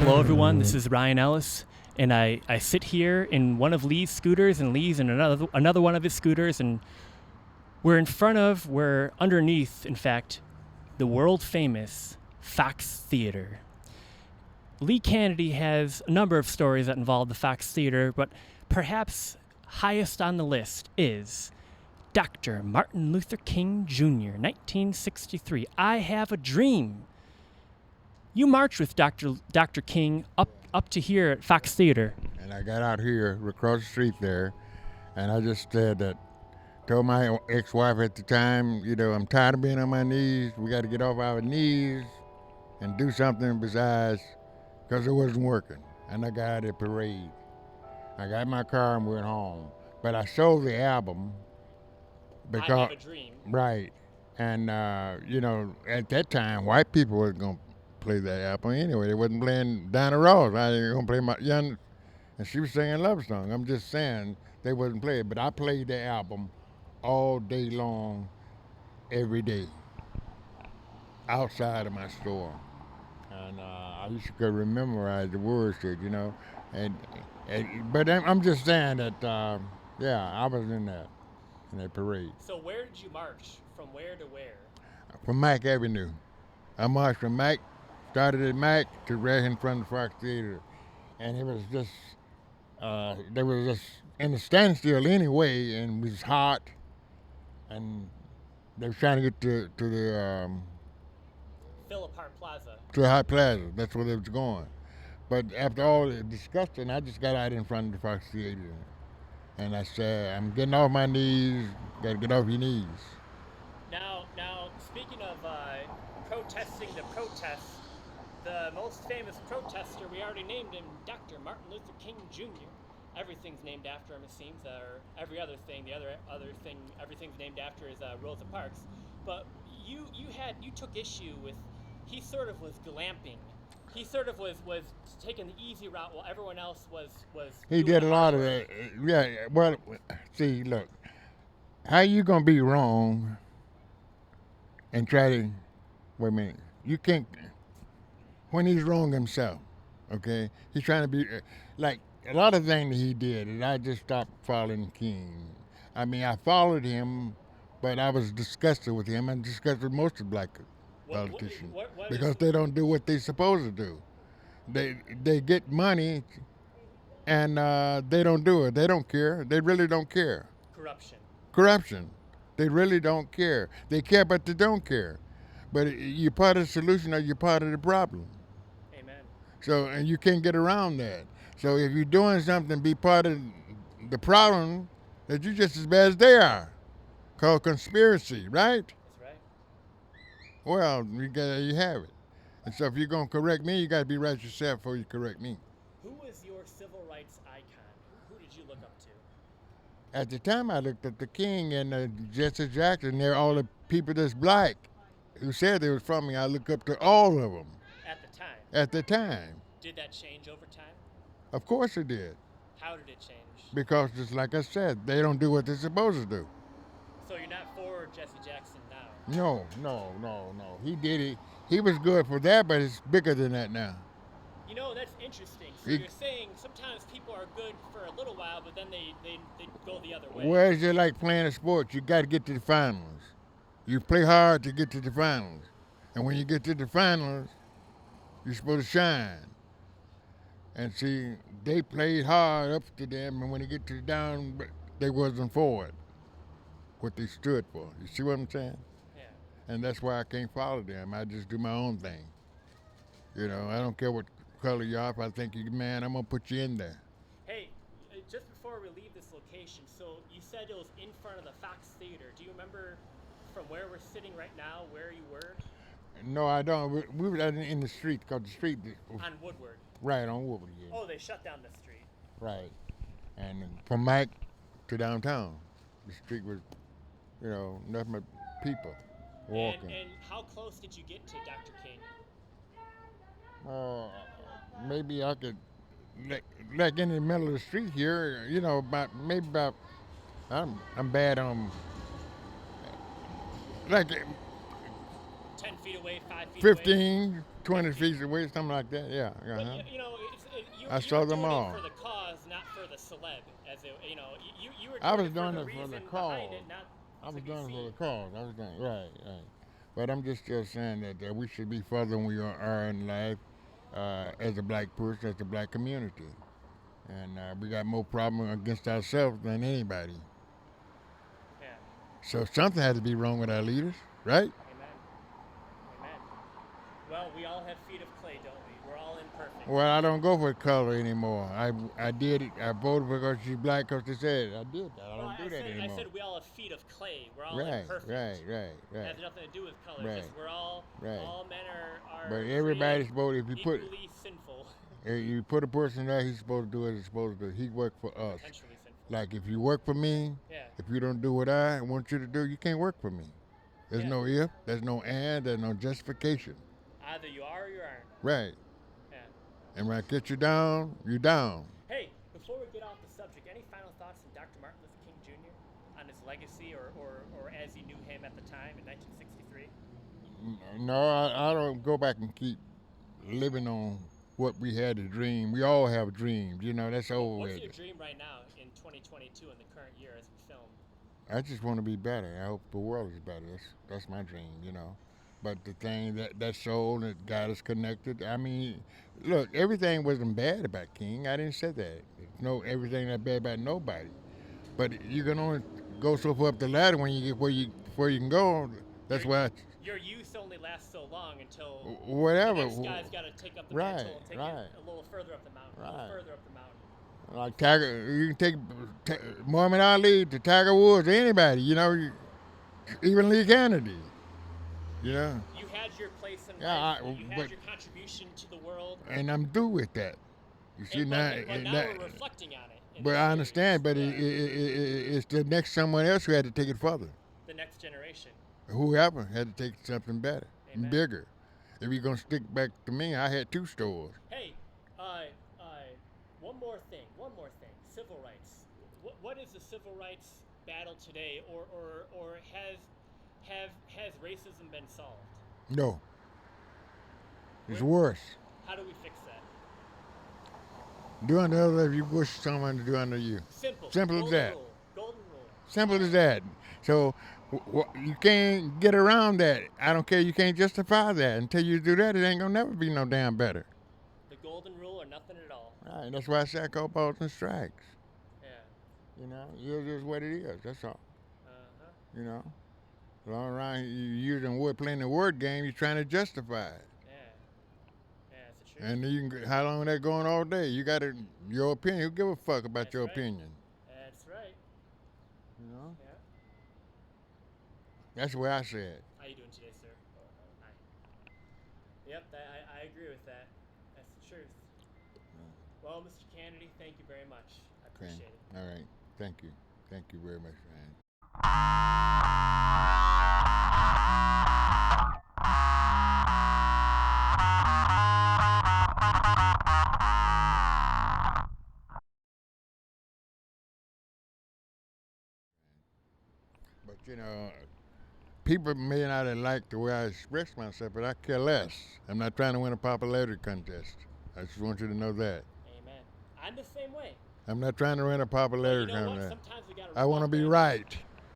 Hello everyone, this is Ryan Ellis, and I sit here in one of Lee's scooters, and Lee's in another one of his scooters, and we're underneath, in fact, the world-famous Fox Theater. Lee Canady has a number of stories that involve the Fox Theater, but perhaps highest on the list is Dr. Martin Luther King Jr., 1963. I Have a Dream. You marched with Dr. King up to here at Fox Theater. And I got out here across the street there, and I just said that, told my ex-wife at the time, I'm tired of being on my knees. We got to get off our knees and do something besides, because it wasn't working. And I got out of the parade. I got in my car and went home. But I sold the album because, I Have a Dream. Right. And, at that time, white people wasn't going to play that album anyway. They wasn't playing Diana Ross. I ain't going to play my young, and she was singing love song. I'm just saying they wasn't playing. But I played the album all day long, every day, outside of my store. And I used to memorize the words to it, but I'm just saying that, I was in that parade. So where did you march? From where to where? From Mack Avenue. I marched from Mack, started at Mack to right in front of the Fox Theater. And it was just, they were just in a standstill anyway, and it was hot. And they were trying to get to the Phillip Hart Plaza. To the Hot Plaza. That's where they was going. But after all the discussion, I just got out in front of the Fox Theater. And I said, I'm getting off my knees. Got to get off your knees. Now, speaking of protesting the protests, the most famous protester, we already named him, Dr. Martin Luther King Jr. Everything's named after him, it seems, or every other thing. The other thing, everything's named after is Rosa Parks. But you took issue with, he sort of was glamping. He sort of was taking the easy route while everyone else was. He did a lot of that. Yeah. Well, see, look, how you gonna be wrong and try to? Wait a minute. You can't. When he's wrong himself, okay? He's trying to be like a lot of things that he did, and I just stopped following King. I mean, I followed him, but I was disgusted with him and disgusted with most of black politicians because they don't do what they're supposed to do. They get money, and they don't do it. They don't care. They really don't care. Corruption. They really don't care. They care, but they don't care. But you're part of the solution or you're part of the problem. Amen. So, and you can't get around that. So if you're doing something, be part of the problem, that you're just as bad as they are. Called conspiracy, right? That's right. Well, you have it. And so if you're going to correct me, you got to be right yourself before you correct me. Who was your civil rights icon? Who did you look up to? At the time, I looked at the King and Jesse Jackson. They're all the people that's black who said they was from me. I look up to all of them. At the time. Did that change over time? Of course it did. How did it change? Because just like I said, they don't do what they're supposed to do. So you're not for Jesse Jackson now? No. He did it. He was good for that, but it's bigger than that now. That's interesting. So you're saying sometimes people are good for a little while, but then they go the other way. Well, it's just like playing a sport. You got to get to the finals. You play hard to get to the finals. And when you get to the finals, you're supposed to shine. And see, they played hard up to them, and when they get to the down, they wasn't for it, what they stood for. You see what I'm saying? Yeah. And that's why I can't follow them. I just do my own thing. I don't care what color you are. If I think you're man, I'm going to put you in there. Hey, just before we leave this location, so you said it was in front of the Fox Theater. Do you remember from where we're sitting right now, where you were? No, I don't. We were in the street, because the street... On Woodward. Right, on Woodward, yeah. Oh, they shut down the street. Right. And from Mack to downtown, the street was, nothing but people walking. And how close did you get to Dr. King? Maybe I could, like in the middle of the street here, about, I'm bad on, like 10 feet away, 5 feet away. 15, 20 feet away, something like that. Yeah. But Uh-huh. you know, I you saw were them doing all. it for the cause, not for the celeb. As it, you know, you were I doing was it doing for the it for the reason cause. behind it, not I was to be doing it for seen. the cause. I was doing right. But I'm just still saying that we should be further than we are in life as a black person, as a black community, and we got more problem against ourselves than anybody. Yeah. So something has to be wrong with our leaders, right? Amen. Amen. Well, we all have feet of clay, don't we? We're all imperfect. Well, I don't go for color anymore. I did it. I voted because she's black because they said I did that. I don't do that anymore. I said we all have feet of clay. We're all Right. imperfect. It has nothing to do with color. Right. Just we're all men are But everybody's supposed, if you put equally sinful. if you put a person there, he's supposed to do what he's supposed to do. He worked for us. Potentially sinful. Like if you work for me, if you don't do what I want you to do, you can't work for me. There's no if, there's no and, there's no justification. Either you are or you aren't. Right. Yeah. And when I get you down, you're down. Hey, before we get off the subject, any final thoughts on Dr. Martin Luther King Jr. on his legacy or as you knew him at the time in 1963? No, I don't go back and keep living on what we had to dream. We all have dreams, you know, that's over with. What's your dream right now in 2022 in the current year as we film? I just want to be better. I hope the world is better. That's my dream, you know. But the thing that soul that got us connected, I mean, look, everything wasn't bad about King. I didn't say that. No, everything that bad about nobody. But you can only go so far up the ladder when you get where you can go. That's why. Your youth only lasts so long until whatever. The next guy's got to take up the mantle and take it a little further up the mountain. A little further up the mountain. Like Tiger, you can take Muhammad Ali to Tiger Woods, anybody, you know, even Lee Canady, you know. You had your place in life, you had your contribution to the world. And I'm through with that. You see, now we're reflecting on it. But I understand, but it's the next someone else who had to take it further. The next generation. Whoever had to take something better and Amen. bigger. If you're going to stick back to me, I had 2 stores. Hey, one more thing. Civil rights. What is the civil rights battle today, or has racism been solved? No. It's worse. How do we fix that? Do unto others if you wish someone to do unto you. Simple as that. Golden rule. Simple as that. So you can't get around that. I don't care. You can't justify that. Until you do that, it ain't gonna never be no damn better. The golden rule or nothing at all. Right. That's why I say I call balls and strikes. Yeah. You know, it's just what it is. That's all. You know, long around you using wood, playing the word game. You're trying to justify it. Yeah, that's the truth. And you can, how long that going all day? You got your opinion. Who give a fuck about your opinion? That's right. You know. Yeah. That's where I said. How you doing today, sir? Hi. Yep, I agree with that. That's the truth. Well, Mr. Canady, thank you very much. I appreciate it. All right. Thank you. Thank you very much, man. But you know, people may not have liked the way I expressed myself, but I care less. I'm not trying to win a popularity contest. I just want you to know that. Amen. I'm the same way. I'm not trying to win a popularity But you know contest. what? Sometimes we gotta I want to be right.